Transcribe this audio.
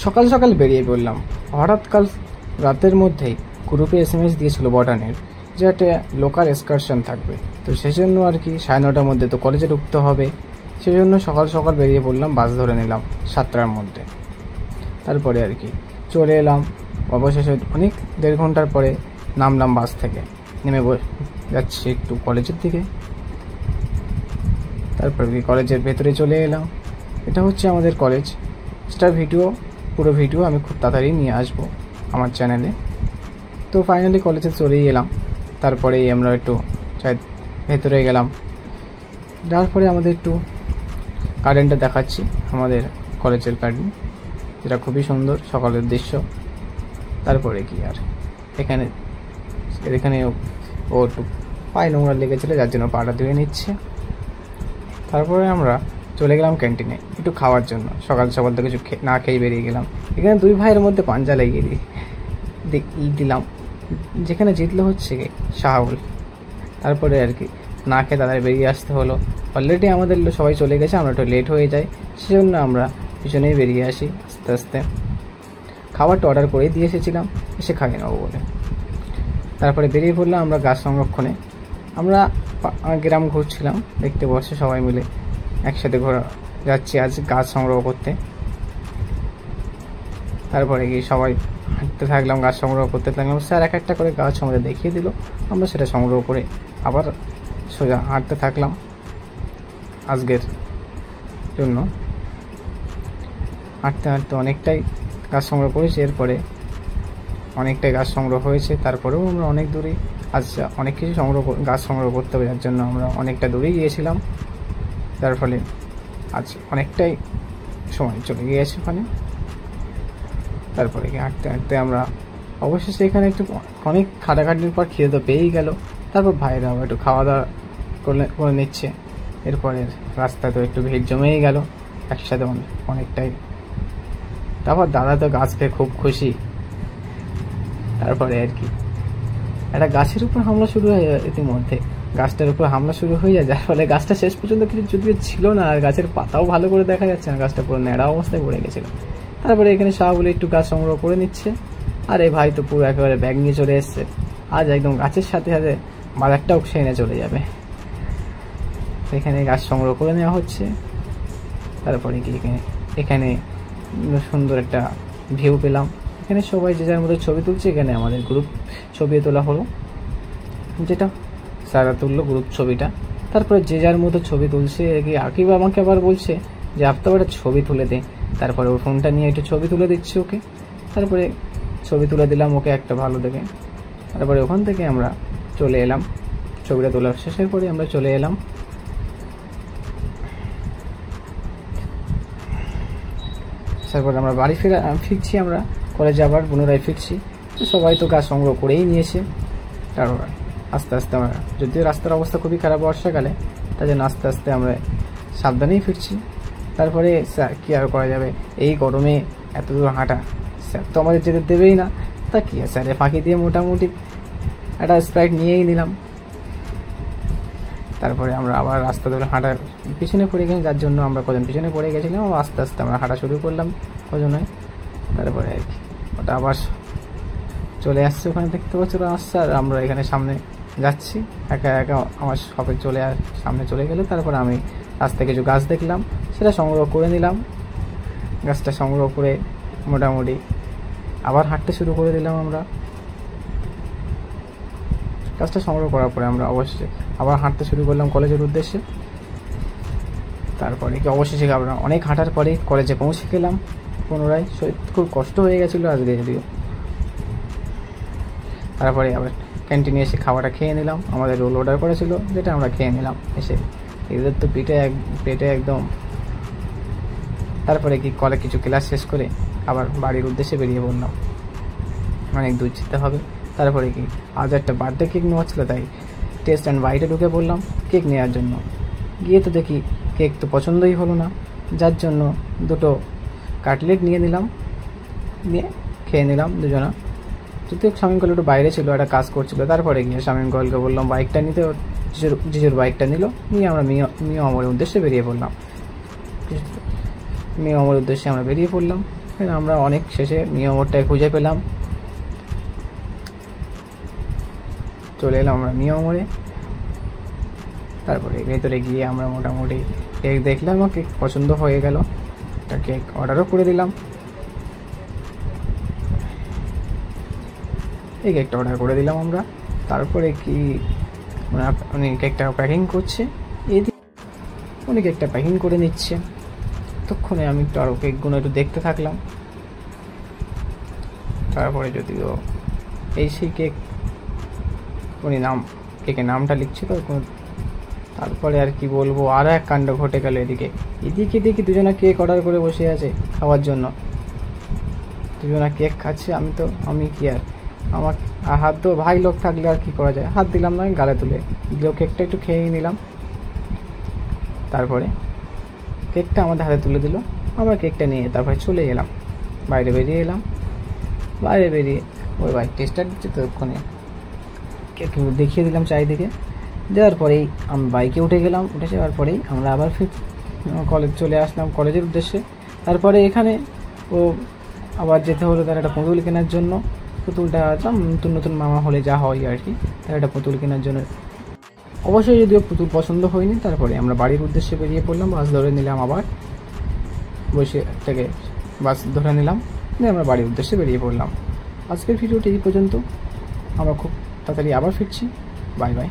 সকাল সকাল বেরিয়ে পড়লাম। হঠাৎ কাল রাতের মধ্যেই গ্রুপে SMS দিয়েছিল বটানের যে একটা লোকাল এক্সকারশন থাকবে, তো সেই জন্য আর কি 9:30টার মধ্যে তো কলেজে ঢুকতে হবে। সেই জন্য সকাল সকাল বেরিয়ে পড়লাম, বাস ধরে নিলাম 7টার মধ্যে। তারপরে আর কি চলে এলাম, অবশেষে অনেক 1.5 ঘন্টার পরে নামলাম বাস থেকে, নেমে যাচ্ছি একটু কলেজের দিকে। তারপর কি কলেজের ভেতরে চলে এলাম। এটা হচ্ছে আমাদের কলেজ, সেটার পুরো ভিডিও আমি খুব তাড়াতাড়ি নিয়ে আসবো আমার চ্যানেলে। তো ফাইনালি কলেজে চলেই এলাম। তারপরেই আমরা একটু ভেতরে গেলাম, যাওয়ার পরে আমাদের একটু গার্ডেনটা দেখাচ্ছি, আমাদের কলেজের গার্ডেন, যেটা খুবই সুন্দর সকালের দৃশ্য। তারপরে কি আর এখানে ও একটু পায়ে নোংরা লেগেছিলো, যার জন্য পাটা ধুয়ে নিচ্ছে। তারপরে আমরা চলে গেলাম ক্যান্টিনে একটু খাওয়ার জন্য। সকাল সকাল তো কিছু না খেয়ে বেরিয়ে গেলাম। এখানে দুই ভাইয়ের মধ্যে পাঞ্জা লাগিয়ে দিলাম, যেখানে জিতলো হচ্ছে শাহুল। তারপরে আর কি না খেয়ে তাদের বেরিয়ে আসতে হলো। অলরেডি আমাদের সবাই চলে গেছে, আমরা একটু লেট হয়ে যাই, সেজন্য আমরা পিছনেই বেরিয়ে আসি আস্তে আস্তে। খাবারটা অর্ডার করেই দিয়ে এসেছিলাম, এসে খাইয়ে নেবো বলে। তারপরে বেরিয়ে পড়লাম আমরা গাছ সংরক্ষণে। আমরা গ্রাম ঘুরছিলাম, দেখতে বসে সবাই মিলে একসাথে যাচ্ছি আজ গাছ সংগ্রহ করতে। তারপরে গিয়ে সবাই হাঁটতে থাকলাম, গাছ সংগ্রহ করতে থাকলাম। স্যার এক একটা করে গাছ আমাদের দেখিয়ে দিল, আমরা সেটা সংগ্রহ করে আবার সোজা হাঁটতে থাকলাম আজকের জন্য। হাঁটতে হাঁটতে অনেকটাই গাছ সংগ্রহ করেছি, এরপরে অনেকটাই গাছ সংগ্রহ হয়েছে। তারপরেও আমরা অনেক দূরে আজ অনেক কিছু গাছ সংগ্রহ করতে হবে, যার জন্য আমরা অনেকটা দূরেই গিয়েছিলাম। যার ফলে আজ অনেকটাই সময় চলে গিয়েছে ওখানে। তারপরে হাঁটতে হাঁটতে আমরা অবশেষে এখানে একটু অনেক খাটাখাটির পর খিদে তো পেয়েই গেল। তারপর ভাইরা আবার একটু খাওয়া দাওয়া করে নিচ্ছে। এরপরে রাস্তায় তো একটু ভিড় জমেই গেল একসাথে অনেকটাই। তারপর দাদা তো গাছ পেয়ে খুব খুশি। তারপরে আর কি একটা গাছের উপর হামলা শুরু হয়ে যায়, ইতিমধ্যে গাছটার উপর হামলা শুরু হয়ে যায়, যার ফলে গাছটা শেষ পর্যন্ত কিছু যদিও ছিল না, আর গাছের পাতাও ভালো করে দেখা যাচ্ছে না, গাছটা পুরো ন্যাড়া অবস্থায় পড়ে গেছিল। তারপরে এখানে শাহবুল একটু গাছ সংগ্রহ করে নিচ্ছে, আর এই ভাই তো পুরো একেবারে ব্যাগ নিয়ে চলে এসছে। আজ একদম গাছের সাথে সাথে বাজারটাও সেনে চলে যাবে। এখানে গাছ সংগ্রহ করে নেওয়া হচ্ছে। তারপরে কি এখানে সুন্দর একটা ভিউ পেলাম। এখানে সবাই যে যার মতো ছবি তুলছে। এখানে আমাদের গ্রুপ ছবি তোলা হলো, যেটা স্যারা তুললো গ্রুপ ছবিটা। তারপরে যে যার মতো ছবি তুলছে। আকিব আমাকে আবার বলছে যে আপনি একটা ছবি তুলে দে। তারপরে ওর ফোনটা নিয়ে একটু ছবি তুলে দিচ্ছি ওকে। তারপরে ছবি তুলে দিলাম ওকে একটা ভালো দেখে। তারপরে ওখান থেকে আমরা চলে এলাম, ছবিটা তোলা শেষের পরে আমরা চলে এলাম। তারপরে আমরা বাড়ি ফিরছি, আমরা কলেজে আবার পুনরায় ফিরছি। তো সবাই তো গাছ সংগ্রহ করেই নিয়েছে। তারপর আস্তে আস্তে আমরা, যদিও রাস্তার অবস্থা খুবই খারাপ বর্ষাকালে, তার জন্য আস্তে আস্তে আমরা সাবধানেই ফিরছি। তারপরে স্যার কী আর করা যাবে, এই গরমে এত দূর হাঁটা, স্যার তো আমাদের যেতে দেবেই না। তা কী আর স্যারে ফাঁকি দিয়ে মোটামুটি একটা স্প্রাইট নিয়েই নিলাম। তারপরে আমরা আবার রাস্তা ধরে হাঁটার পিছনে পড়ে গেছি, যার জন্য আমরা কজন পিছনে পড়ে গেছিলাম। আস্তে আস্তে আমরা হাঁটা শুরু করলাম কজনে। তারপরে আর কি ওটা আবার চলে আসছে, ওখানে দেখতে পাচ্ছি আসছে, আর আমরা এখানে সামনে যাচ্ছি। একা একা আমার শপে সামনে চলে গেল। তারপরে আমি রাস্তায় কিছু গাছ দেখলাম, সেটা সংগ্রহ করে নিলাম। গাছটা সংগ্রহ করে মোটামুটি আবার হাঁটতে শুরু করে দিলাম আমরা। গাছটা সংগ্রহ করার পরে আমরা অবশ্যই আবার হাঁটতে শুরু করলাম কলেজের উদ্দেশ্যে। তারপরে কি অবশেষে আমরা অনেক হাঁটার পরে কলেজে পৌঁছে গেলাম পুনরায়। খুব কষ্ট হয়ে গেছিলো আজকে যদিও। তারপরে আবার ক্যান্টিনে এসে খাওয়াটা খেয়ে নিলাম, আমাদের রোল অর্ডার করেছিল, যেটা আমরা খেয়ে নিলাম এসে। এদের তো পেটে একদম। তারপরে কি কিছু ক্লাস শেষ করে আবার বাড়ির উদ্দেশ্যে বেরিয়ে পড়লাম, অনেক দূর যেতে হবে। তারপরে কি আজ একটা বার্থডে কেক নেওয়া ছিল, তাই টেস্ট অ্যান্ড বাইটে ঢুকে পড়লাম কেক নেওয়ার জন্য। গিয়ে তো দেখি কেক তো পছন্দই হলো না, যার জন্য দুটো কাটলেট নিয়ে খেয়ে নিলাম দুজনা। যদিও শামীম কল একটু বাইরে ছিল, একটা কাজ করছিল। তারপরে গিয়ে শামীম কলকে বললাম বাইকটা নিতে, জিজুর বাইকটা নিয়ে আমরা মিয়া অমরের উদ্দেশ্যে বেরিয়ে পড়লাম। মিয়া অমরের উদ্দেশ্যে আমরা বেরিয়ে পড়লাম। আমরা অনেক শেষে মিয়া মোড়টায় খুঁজে পেলাম, চলে এলাম আমরা মিয়া মোড়ে। তারপরে ভেতরে গিয়ে আমরা মোটামুটি কেক দেখলাম, কেক পছন্দ হয়ে গেল, একটা কেক অর্ডারও করে দিলাম। এই কেকটা অর্ডার করে দিলাম আমরা। তারপরে কি উনি কেকটা প্যাকিং করছে, উনি কেকটা প্যাকিং করে নিচ্ছে। ততক্ষণে আমি একটু আরও কেকগুলো একটু দেখতে থাকলাম। তারপরে যদিও এই সেই কেক, উনি কেকের নামটা লিখছে তো। তারপরে আর কি বলবো, আরও এক কাণ্ড ঘটে গেল। এদিকে দেখি দুজনা কেক অর্ডার করে বসে আছে খাওয়ার জন্য। দুজনা কেক খাচ্ছে, আমি কি আর আমার হাত তো ভাই লোক থাকলে আর কি করা যায়, হাত দিলাম না, গালে তুলে দিল। কেকটা একটু খেয়েই নিলাম। তারপরে কেকটা আমাদের হাতে তুলে দিল, আমরা কেকটা নিয়ে তারপরে চলে এলাম, বাইরে বেরিয়ে এলাম। বাইরে বেরিয়ে ওই ভাই টেস্টার দিচ্ছে, তো ওখানে কেক দেখিয়ে দিলাম চারিদিকে। দেওয়ার পরেই আমি বাইকে উঠে গেলাম। উঠে যাওয়ার পরেই আমরা আবার কলেজ চলে আসলাম, কলেজের উদ্দেশ্যে। তারপরে এখানে ও আবার যেতে হলো তার একটা পুতুল কেনার জন্য। পুতুলটা নতুন নতুন মামা হলে যা হয় আর কি, তার একটা পুতুল কেনার জন্য। অবশ্যই যদিও পুতুল পছন্দ হয়নি। তারপরে আমরা বাড়ির উদ্দেশ্যে বেরিয়ে পড়লাম, বাস ধরে নিলাম, আবার বসে থেকে বাস ধরে নিলাম, দিয়ে আমরা বাড়ির উদ্দেশ্যে বেরিয়ে পড়লাম। আজকের ভিডিওটি এই পর্যন্ত, আমরা খুব তাড়াতাড়ি আবার ফিরছি। Bye bye.